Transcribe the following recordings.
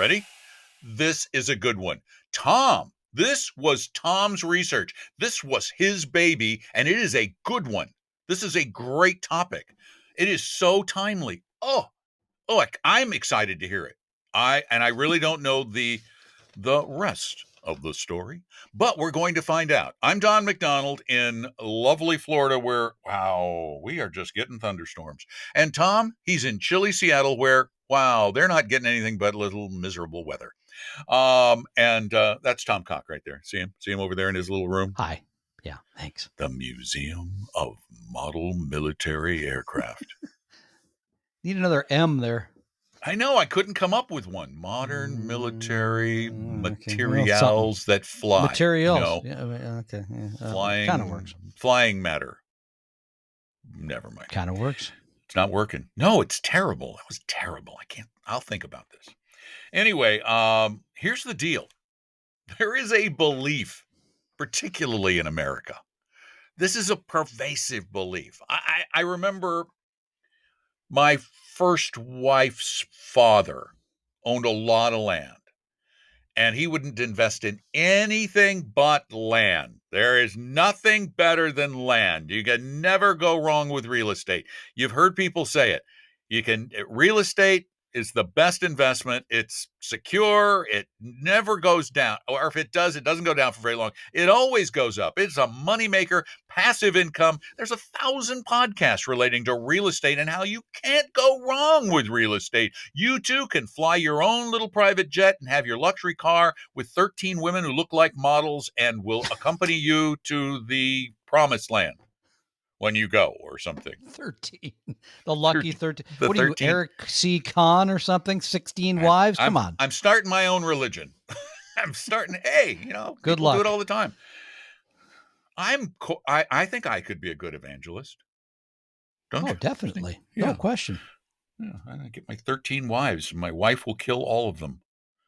ready? This is a good one. Tom, this was Tom's research. This was his baby, and it is a good one. This is a great topic. It is so timely. I'm excited to hear it. I really don't know the rest of the story, but we're going to find out. I'm Don McDonald in lovely Florida, where, wow, we are just getting thunderstorms. And Tom, he's in chilly Seattle, where, wow, they're not getting anything but little miserable weather. That's Tom Cock right there. See him over there in his little room. Hi. Yeah, thanks. The Museum of Model Military Aircraft. Need another M there. I know, I couldn't come up with one. Modern military materials that fly. Materials. You know? Yeah, okay. Yeah. Flying kind of works. Flying matter. Never mind. Kind of works. It's not working. No, it's terrible. It was terrible. I'll think about this. Anyway, here's the deal. There is a belief, particularly in America. This is a pervasive belief. I remember my first wife's father owned a lot of land, and he wouldn't invest in anything but land. There is nothing better than land. You can never go wrong with real estate. You've heard people say it. Real estate is the best investment. It's secure. It never goes down. Or if it does, it doesn't go down for very long. It always goes up. It's a moneymaker, passive income. There's 1,000 podcasts relating to real estate and how you can't go wrong with real estate. You too can fly your own little private jet and have your luxury car with 13 women who look like models and will accompany you to the promised land when you go or something. 13. The lucky 13. The what are 13. You, Eric C. Kahn or something? 16 wives? Come on. I'm starting my own religion. I'm starting, hey, good luck. Do it all the time. I think I could be a good evangelist. Don't you? Definitely. Yeah. No question. Yeah, I get my 13 wives. My wife will kill all of them.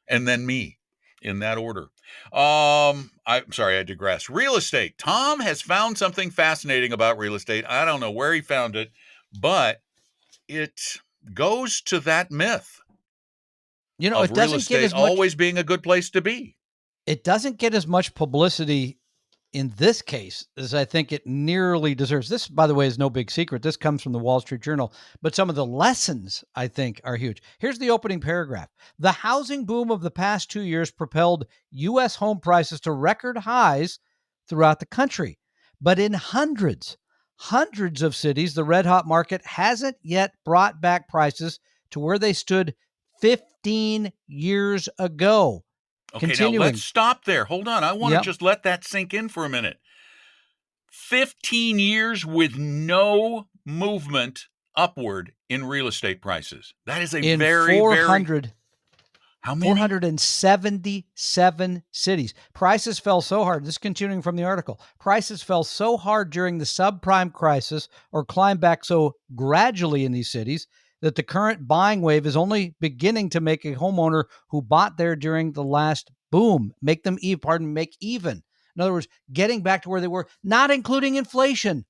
And then me. In that order. I'm sorry, I digress. Real estate. Tom has found something fascinating about real estate. I don't know where he found it, but it goes to that myth. It doesn't get as much, always being a good place to be. It doesn't get as much publicity in this case as I think it nearly deserves. This, by the way, is no big secret. This comes from the Wall Street Journal, but some of the lessons I think are huge. Here's the opening paragraph. The housing boom of the past 2 years propelled U.S. home prices to record highs throughout the country. But in hundreds of cities, the red hot market hasn't yet brought back prices to where they stood 15 years ago. Okay, Continuing. Now let's stop there. Hold on. I want to just let that sink in for a minute. 15 years with no movement upward in real estate prices. That is a very, how many? 477 cities. Prices fell so hard. This is continuing from the article. Prices fell so hard during the subprime crisis or climbed back so gradually in these cities that the current buying wave is only beginning to make a homeowner who bought there during the last boom make even. In other words, getting back to where they were, not including inflation.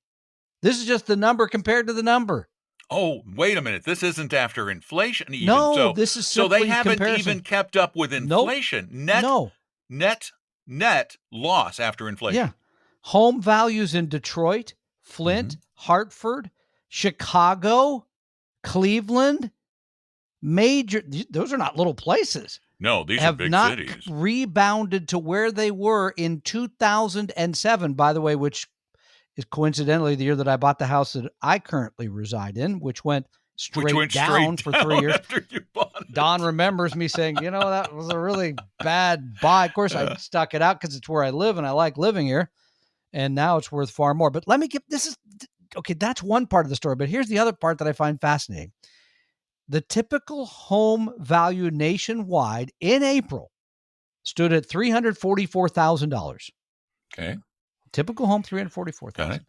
This is just the number compared to the number. Oh, wait a minute. This isn't after inflation even. No, this is simply so they haven't comparison. Even kept up with inflation. Nope. Net loss after inflation. Yeah. Home values in Detroit, Flint, Hartford, Chicago, Cleveland, those are not little places. No, these are big cities. Have not rebounded to where they were in 2007, by the way, which is coincidentally the year that I bought the house that I currently reside in, which went straight down for 3 years. After you bought it. Don remembers me saying, that was a really bad buy. Of course, I stuck it out because it's where I live and I like living here. And now it's worth far more. But that's one part of the story, but here's the other part that I find fascinating. The typical home value nationwide in April stood at $344,000. Okay. Typical home, $344,000.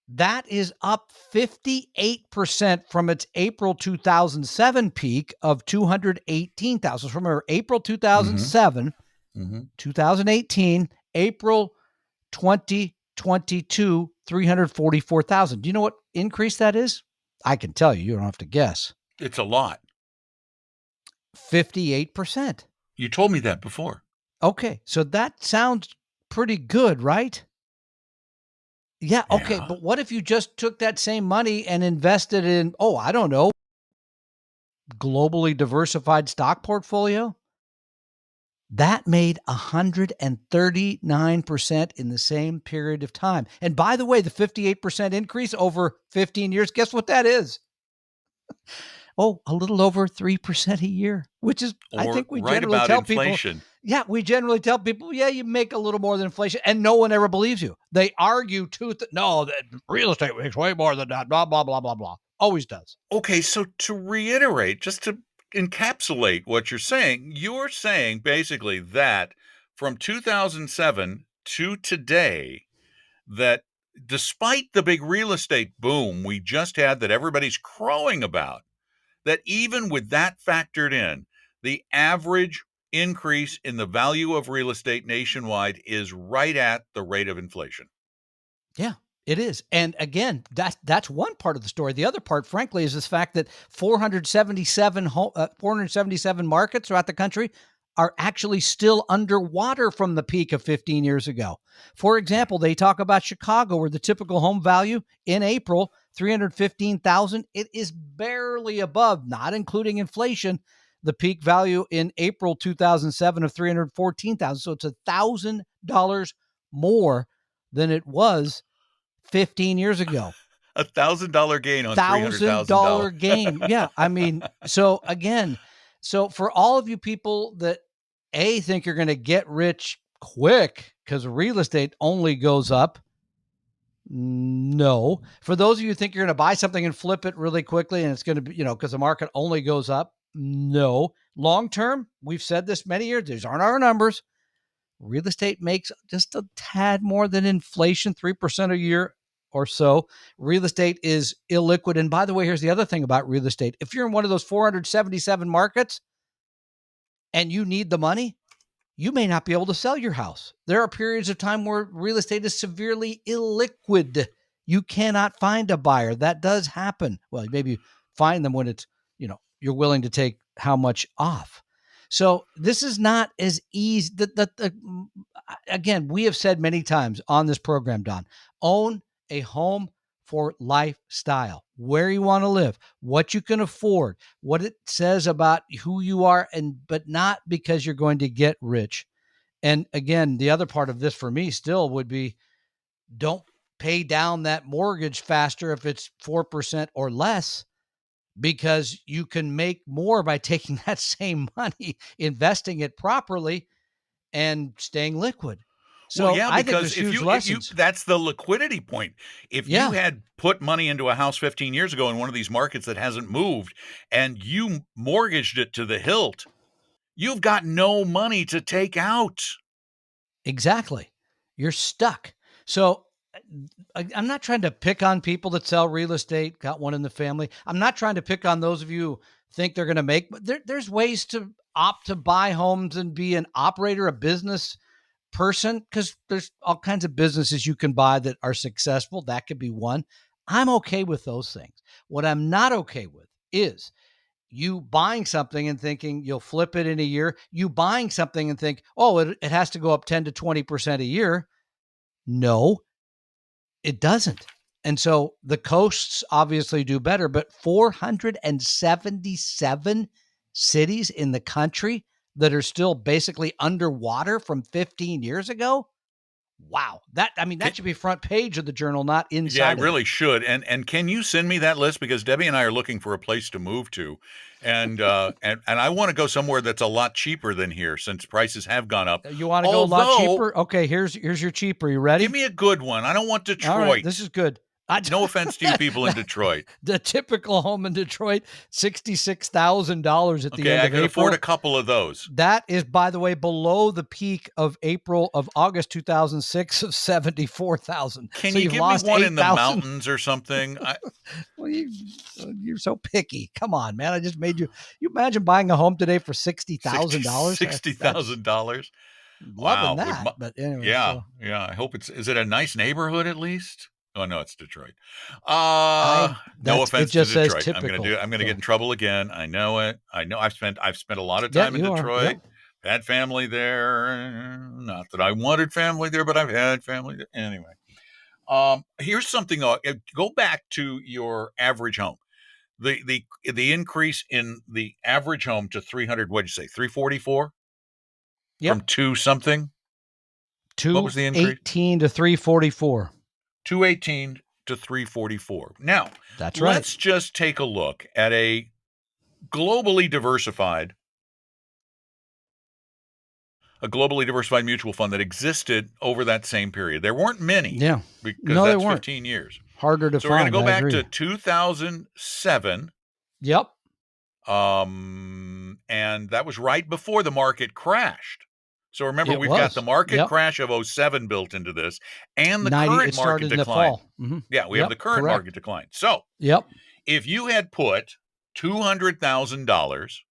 That is up 58% from its April 2007 peak of $218,000. So remember, April 2007, 2018, April 2022, $344,000. Do you know what increase that is? I can tell you. You don't have to guess. It's a lot. 58%. You told me that before. Okay, so that sounds pretty good, right? Yeah, okay, Yeah. but what if you just took that same money and invested in, oh, I don't know, globally diversified stock portfolio? That made 139% in the same period of time. And by the way, the 58% increase over 15 years, guess what that is? Oh, a little over 3% a year, which is, I Or think we write generally about tell people, inflation. yeah, we generally tell people, yeah, you make a little more than inflation, and no one ever believes you. They argue tooth, no, that real estate makes way more than that, blah, blah, blah, blah, blah. Always does. Okay, so to reiterate, just to encapsulate what you're saying basically that from 2007 to today, that despite the big real estate boom we just had that everybody's crowing about, that even with that factored in, the average increase in the value of real estate nationwide is right at the rate of inflation. Yeah, it is. And again, that's one part of the story. The other part, frankly, is this fact that 477 markets throughout the country are actually still underwater from the peak of 15 years ago. For Right. example, they talk about Chicago, where the typical home value in April, 315,000, it is barely above, not including inflation, the peak value in April 2007 of 314,000. So it's $1,000 more than it was 15 years ago. $1,000 gain on $300,000. $1,000 gain. Yeah. I mean, so again, so for all of you people that think you're going to get rich quick because real estate only goes up, no. For those of you who think you're going to buy something and flip it really quickly and it's going to be, because the market only goes up, no. Long term, we've said this many years, these aren't our numbers. Real estate makes just a tad more than inflation, 3% a year or so. Real estate is illiquid. And by the way, here's the other thing about real estate. If you're in one of those 477 markets and you need the money, you may not be able to sell your house. There are periods of time where real estate is severely illiquid. You cannot find a buyer. That does happen. Well, maybe find them when it's, you're willing to take how much off. So this is not as easy. Again, we have said many times on this program, Don, own a home for lifestyle, where you want to live, what you can afford, what it says about who you are, but not because you're going to get rich. And again, the other part of this for me still would be, don't pay down that mortgage faster if it's 4% or less, because you can make more by taking that same money, investing it properly, and staying liquid. Well, So yeah, I think because there's huge if you lessons. that's the liquidity point. If you Yeah, had put money into a house 15 years ago in one of these markets that hasn't moved and you mortgaged it to the hilt, you've got no money to take out. exactly. You're stuck. So I'm not trying to pick on people that sell real estate. Got one in the family. I'm not trying to pick on those of you who think they're going to make, but there's ways to opt to buy homes and be an operator, a business person, because there's all kinds of businesses you can buy that are successful. That could be one. I'm okay with those things. What I'm not okay with is you buying something and thinking you'll flip it in a year. You buying something and think, oh, it has to go up 10 to 20% a year. No, it doesn't. And so the coasts obviously do better, but 477 cities in the country that are still basically underwater from 15 years ago. Wow. That Can, should be front page of the journal, not yeah, I inside of it. really should. And can you send me that list, because Debbie and I are looking for a place to move to, and I want to go somewhere that's a lot cheaper than here since prices have gone up. You want to go a lot Although, cheaper? Okay, here's your cheaper. You give ready? me a good one. I don't want All right, this Detroit. is good. I, No offense to you people in Detroit. the typical home in Detroit, $66,000 at the Okay, end I of could afford a April. couple of those. That is, by the way, below the peak of August 2006 of 74,000. Can So you you've give me lost one in the 8,000. mountains or something? Well, you're so picky. Come on, man. I just made you. You imagine buying a home today for $60,000? That's $60,000. loving Wow. that. But anyway, Yeah, so yeah. I hope is it a nice neighborhood at least? Oh, no, it's Detroit. No It offense to just says Detroit. typical. I'm gonna So get in trouble again. I know it. I know I've spent a lot of yeah, time in you are. Yep. Detroit. Had family there. Not that I wanted family there, but I've had family there. Anyway. Here's something. Go back to your average home. The increase in the average home to 300. What'd you say? 344 from Yep. two something. What was the increase? 218 to 344. 218 to 344. Now, That's right. let's just take a look at globally diversified a globally diversified mutual fund that existed over that same period. There weren't many Yeah. because No, they that's weren't. 15 years. Harder to So we're going to find. go I back agree. to 2007. Yep. And that was right before the market crashed. So remember, It we've got the was. market Yep. crash of '07 built into this and the 90. current It market started in the decline. fall. Hmm. Yeah, we have the Yep. current market Correct. decline. So Yep. if you had put $200,000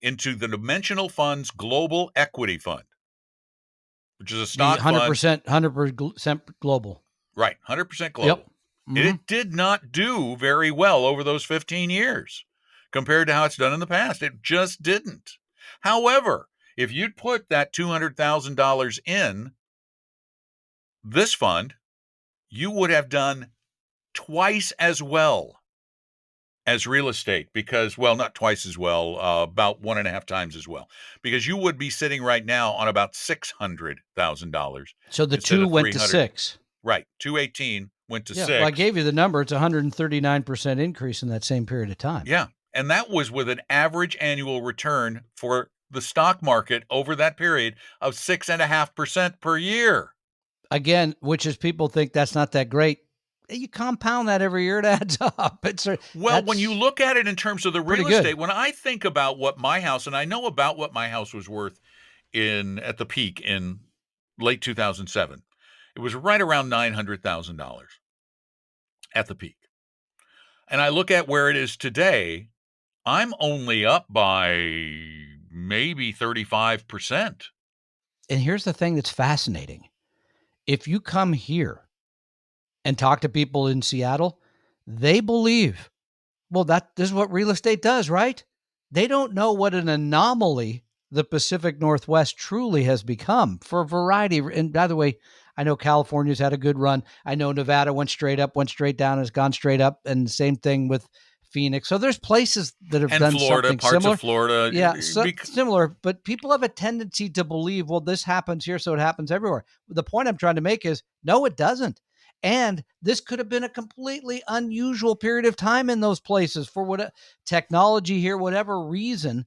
into the Dimensional Fund's Global Equity Fund, which is a The stock fund, 100% global. right, 100% Yep. global, Hmm. it did not do very well over those 15 years compared to how it's done in the past. It just didn't. However, if you'd put that $200,000 in this fund, you would have done twice as well as real estate because, well, not twice as well, about one and a half times as well, because you would be sitting right now on about $600,000 So the instead two of went to 300. six. Right. 218 went to Yeah. Well, I six. gave you the number. It's 139% increase in that same period of time. Yeah. And that was with an average annual return for the stock market over that period of 6.5% per year. Again, which is people think that's not that great. You compound that every year, it adds up. Well, when you That's look at it in terms of the pretty real good. estate, when I think about what my house, and I know about what my house was worth in at the peak in late 2007, it was right around $900,000 at the peak. And I look at where it is today, I'm only up by maybe 35%. And here's the thing that's fascinating. If you come here and talk to people in Seattle, they believe, well, this is what real estate does, right? They don't know what an anomaly the Pacific Northwest truly has become for a variety. And by the way, I know California's had a good run. I know Nevada went straight up, went straight down, has gone straight up, and the same thing with Phoenix. So there's places that have And done Florida, something parts of similar. Florida, Yeah, so similar, but people have a tendency to believe, well, this happens here, so it happens everywhere. The point I'm trying to make is, no, it doesn't. And this could have been a completely unusual period of time in those places for what technology here, whatever reason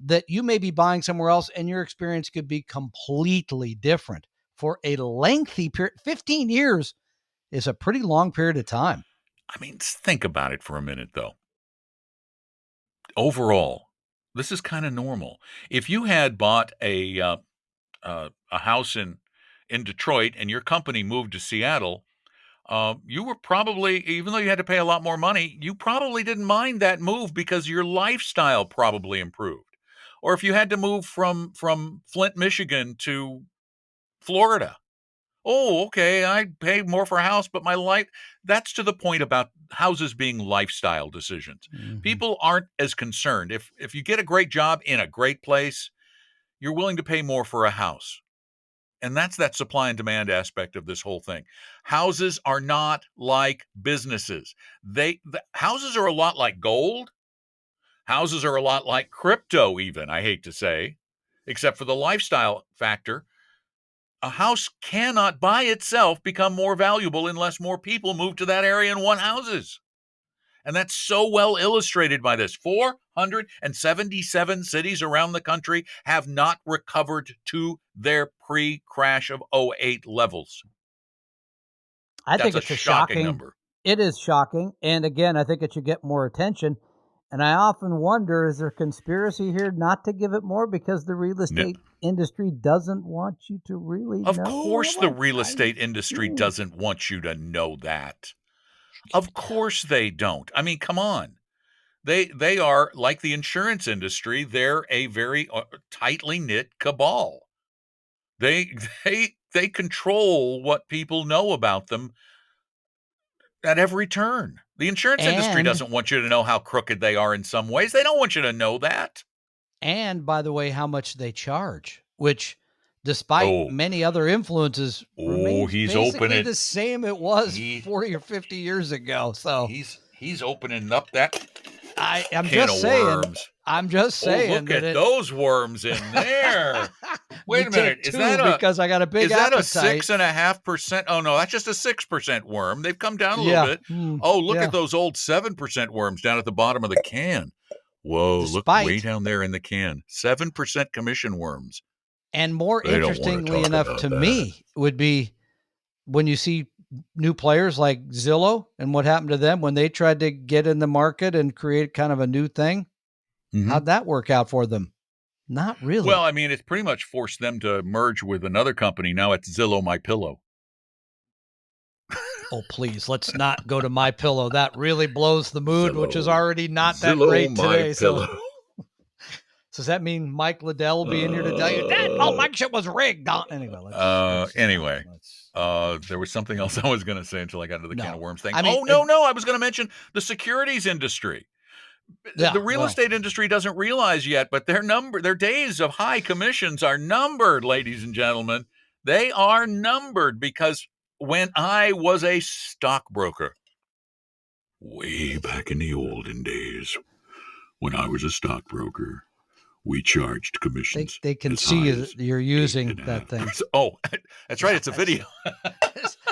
that you may be buying somewhere else, and your experience could be completely different for a lengthy period. 15 years is a pretty long period of time. I mean, think about it for a minute, though. Overall, this is kind of normal. If you had bought a house in Detroit and your company moved to Seattle, you were probably, even though you had to pay a lot more money, you probably didn't mind that move because your lifestyle probably improved. Or if you had to move from Flint, Michigan to Florida, oh, okay, I pay more for a house, but my life, that's to the point about houses being lifestyle decisions. Mm-hmm. People aren't as concerned. If you get a great job in a great place, you're willing to pay more for a house. And that's that supply and demand aspect of this whole thing. Houses are not like businesses. Houses are a lot like gold. Houses are a lot like crypto, even, I hate to say, except for the lifestyle factor. A house cannot by itself become more valuable unless more people move to that area and want houses. And that's so well illustrated by this. 477 cities around the country have not recovered to their pre crash of '08 levels. I That's think a it's a shocking shocking. number. It is shocking, and again, I think it should get more attention. And I often wonder, is there conspiracy here not to give it more because the real No, estate industry doesn't want you to really of know how course, the much? real estate industry doesn't want you to know that. Of course, they don't. I mean, come on. They are like the insurance industry. They're a very tightly knit cabal. They they control what people know about them at every turn. The insurance industry And doesn't want you to know how crooked they are in some ways. They don't want you to know that. and by the way, how much they charge, which despite Oh, many other influences oh, remains he's basically opening the same it was he 40 or 50 years ago. So he's opening up that I'm can just of saying, worms. I'm just Oh, saying look that at it those worms in there. me Wait a minute. take two because I got a big Is that a appetite. 6.5%? Oh no, that's just a 6% worm. They've come down a little Yeah. bit. Oh, look at Yeah. those old 7% worms down at the bottom of the can. Whoa, look way Despite down there in the can. 7% commission worms. and more They don't want to interestingly talk enough about to that. me would be when you see new players like Zillow and what happened to them when they tried to get in the market and create kind of a new thing. Mm-hmm. How'd that work out for them? Not Well, really. I mean, it's pretty much forced them to merge with another company. Now it's Zillow My Pillow. Oh, please, let's not go to My Pillow. That really blows the mood, which is Zillow. already not that Zillow great My today. So, Pillow. does that mean Mike Liddell will be in here to tell you that? Oh, Mike shit was rigged. Anyway, let's stop. Anyway, there was something else I was going to say until I got into the can of No, worms thing. I mean, Oh, no. I was going to mention the securities industry. yeah, The real well, estate industry doesn't realize yet, but their days of high commissions are numbered, ladies and gentlemen. They are numbered because when I was a stockbroker, way back in the olden days, when I was a stockbroker, we charged commissions they can as see high that as you're eight using and a that half thing. percent. Oh, that's right. Yeah, It's a video.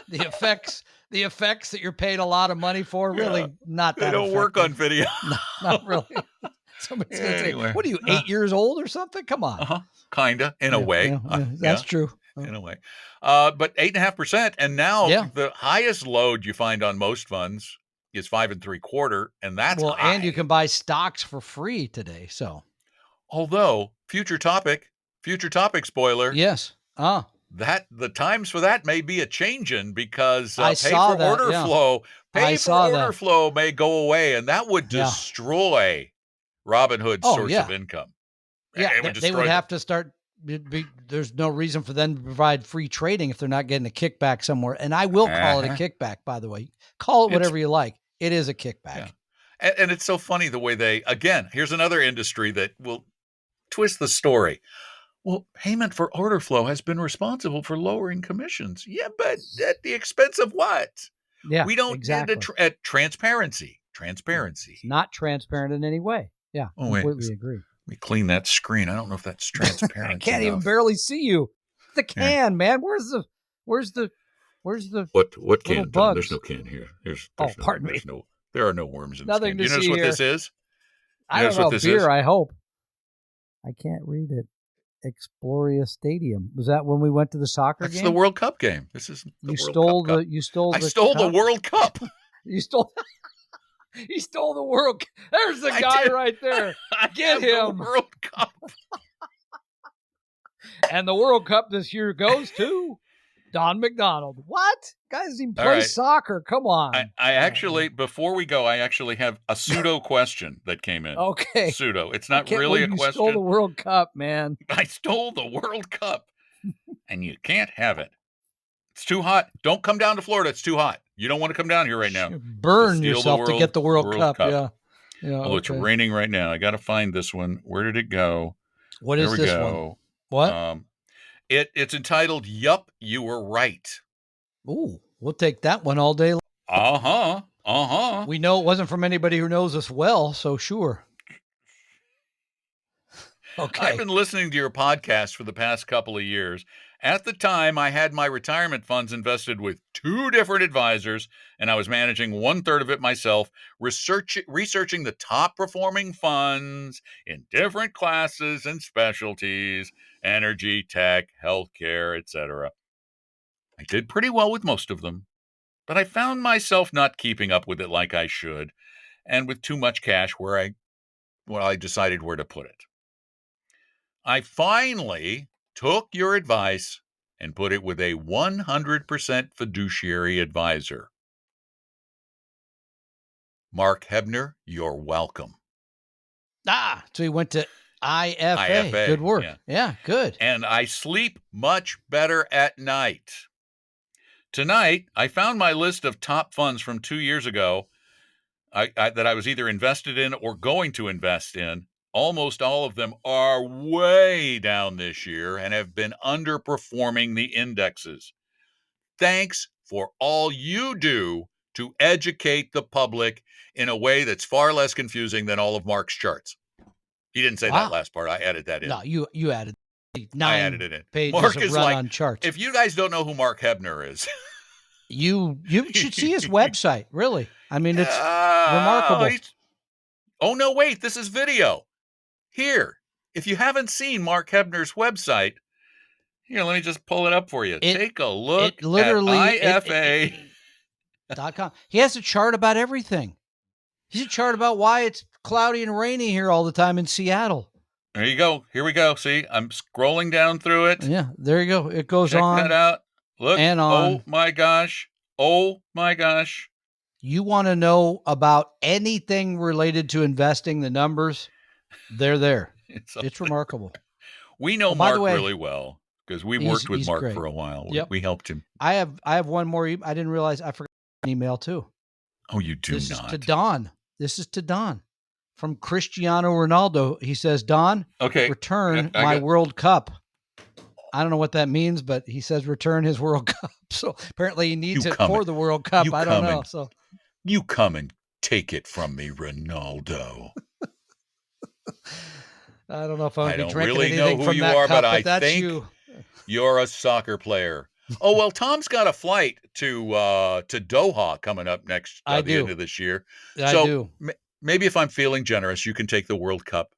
the effects that you're paid a lot of money for, Yeah, really not they that don't work on effective. video. No, not really. Somebody's gonna say, Anyway, "What are you, 8 years old or something?" Come on. kinda in a Yeah, way. yeah, yeah, that's Yeah, true. in a way. But 8.5%, and now Yeah. the highest load you find on most funds is 5.75, and that's Well, and you high. can buy stocks for free today. So Although future topic spoiler, yes. that the times for that may be a changing because I saw that. Yeah, I pay for saw order that. flow may go away, and that would Yeah. destroy Robinhood's Oh source of yeah, income. yeah. It would They would destroy them. have to start. There's no reason for them to provide free trading if they're not getting a kickback somewhere. And I will call it a Uh-huh. kickback. By the way, call it It's whatever you like. It is a kickback. Yeah. And it's so funny the way again, here's another industry that will twist the story. Well, payment for order flow has been responsible for lowering commissions. Yeah, but at the expense of what? Yeah, We don't get exactly. at transparency. It's not transparent in any way. Yeah, Oh, wait. completely agree. Let me clean that screen. I don't know if that's I transparent can't even enough. barely see you. The Yeah. can, man. Where's the What little can, Tom? There's bugs? no can here. Pardon me. There are no worms in this Nothing can. Do to you notice see what here. this is? I You don't notice what know. this Beer, is? I hope. I can't read it. Exploria Stadium. Was that when we went to the soccer That's game? the World Cup game. This is the You World stole Cup. you stole I the stole the cup? World Cup. You stole you stole the world. There's the I guy did. right there. I Get have the him. World Cup. And the World Cup this year goes to Don McDonald. What? Guys even All play right. soccer. Come on. I actually, before we go, I actually have a pseudo question that came in. Okay. Pseudo. It's I not can't really a believe you stole the question. World Cup, man. I stole the World Cup, and you can't have it. It's too hot. Don't come down to Florida. It's too hot. You don't want to come down here right now. You burn steal yourself to get the World Cup. Cup. Yeah. Yeah. Although it's Okay. raining right now. I got to find this one. Where did it go? What There is we this go. one? What? It's entitled "Yup, You Were Right." Ooh, we'll take that one all day. We know it wasn't from anybody who knows us well, so sure. Okay. I've been listening to your podcast for the past couple of years. At the time, I had my retirement funds invested with 2 different advisors, and I was managing 1/3 of it myself, researching the top performing funds in different classes and specialties, energy, tech, healthcare, etc. I did pretty well with most of them, but I found myself not keeping up with it like I should, and with too much cash I decided where to put it. I finally took your advice and put it with a 100% fiduciary advisor. Mark Hebner, you're welcome. So he went to IFA. IFA, Good work. yeah. Yeah, good. And I sleep much better at night. tonight I found my list of top funds from 2 years ago that I was either invested in or going to invest in. Almost all of them are way down this year and have been underperforming the indexes. Thanks for all you do to educate the public in a way that's far less confusing than all of Mark's charts. He didn't say that Wow. last part. I added that in. No, you added I added 9 it in. pages Mark of is run like, on charts. if you guys don't know who Mark Hebner is, You should see his website, really. I mean, it's remarkable. Oh, no, wait, this is video. Here, if you haven't seen Mark Hebner's website, here, let me just pull it up for you. Take a look It literally at IFA.com. He has a chart about everything. He's a chart about why it's cloudy and rainy here all the time in Seattle. There you go. Here we go. See, I'm scrolling down through it. Yeah, there you go. It goes Check on. that out. Look. And on. Oh, my gosh. Oh, my gosh. You want to know about anything related to investing, the numbers, they're there. It's remarkable. We know Mark really well because we worked with Mark for a while. Yep. We helped him. I have one more. I didn't realize I forgot an email too. Oh, you do this not. Is to Don. This is to Don from Cristiano Ronaldo. He says, Don, return my World Cup. I don't know what that means, but he says return his World Cup. So apparently he needs it for the World Cup. I don't know. So you come and take it from me, Ronaldo. I don't know if I'm I don't drinking really anything know who from you that are, cup, but I think you're a soccer player. Oh, well, Tom's got a flight to Doha coming up next at the end of this year. I do. Maybe if I'm feeling generous, you can take the World Cup.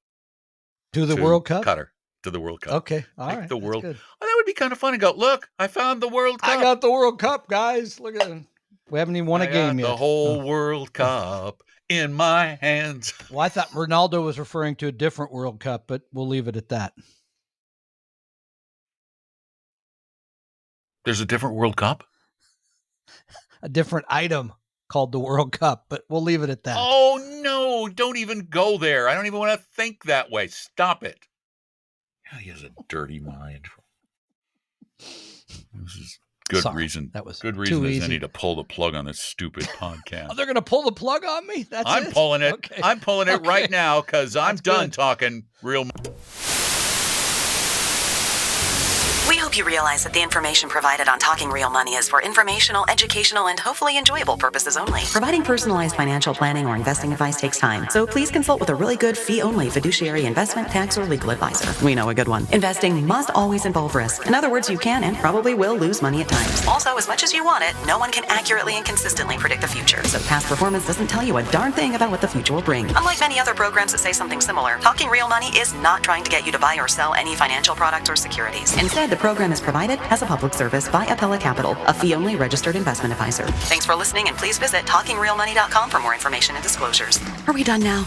To the World Cup? Qatar. To the World Cup. Okay. All right. The World. Good. Oh, that would be kind of fun to go, look, I found the World Cup. I got the World Cup, guys. Look at it. We haven't even won a game yet. The whole World Cup in my hands. Well, I thought Ronaldo was referring to a different World Cup, but we'll leave it at that. There's a different World Cup? A different item called the World Cup, but we'll leave it at that. Oh, no. Don't even go there. I don't even want to think that way. Stop it. He has a dirty mind. This is good reason. That was good reason as any to pull the plug on this stupid podcast. Oh, they're going to pull the plug on me? I'm pulling it. Okay. I'm pulling it right now because I'm done talking real. We hope you realize that the information provided on Talking Real Money is for informational, educational, and hopefully enjoyable purposes only. Providing personalized financial planning or investing advice takes time, so please consult with a really good fee-only fiduciary investment, tax, or legal advisor. We know a good one. Investing must always involve risk. In other words, you can and probably will lose money at times. Also, as much as you want it, no one can accurately and consistently predict the future. So past performance doesn't tell you a darn thing about what the future will bring. Unlike many other programs that say something similar, Talking Real Money is not trying to get you to buy or sell any financial products or securities. Instead, the program is provided as a public service by Appella Capital, a fee-only registered investment advisor. Thanks for listening, and please visit TalkingRealMoney.com for more information and disclosures. Are we done now?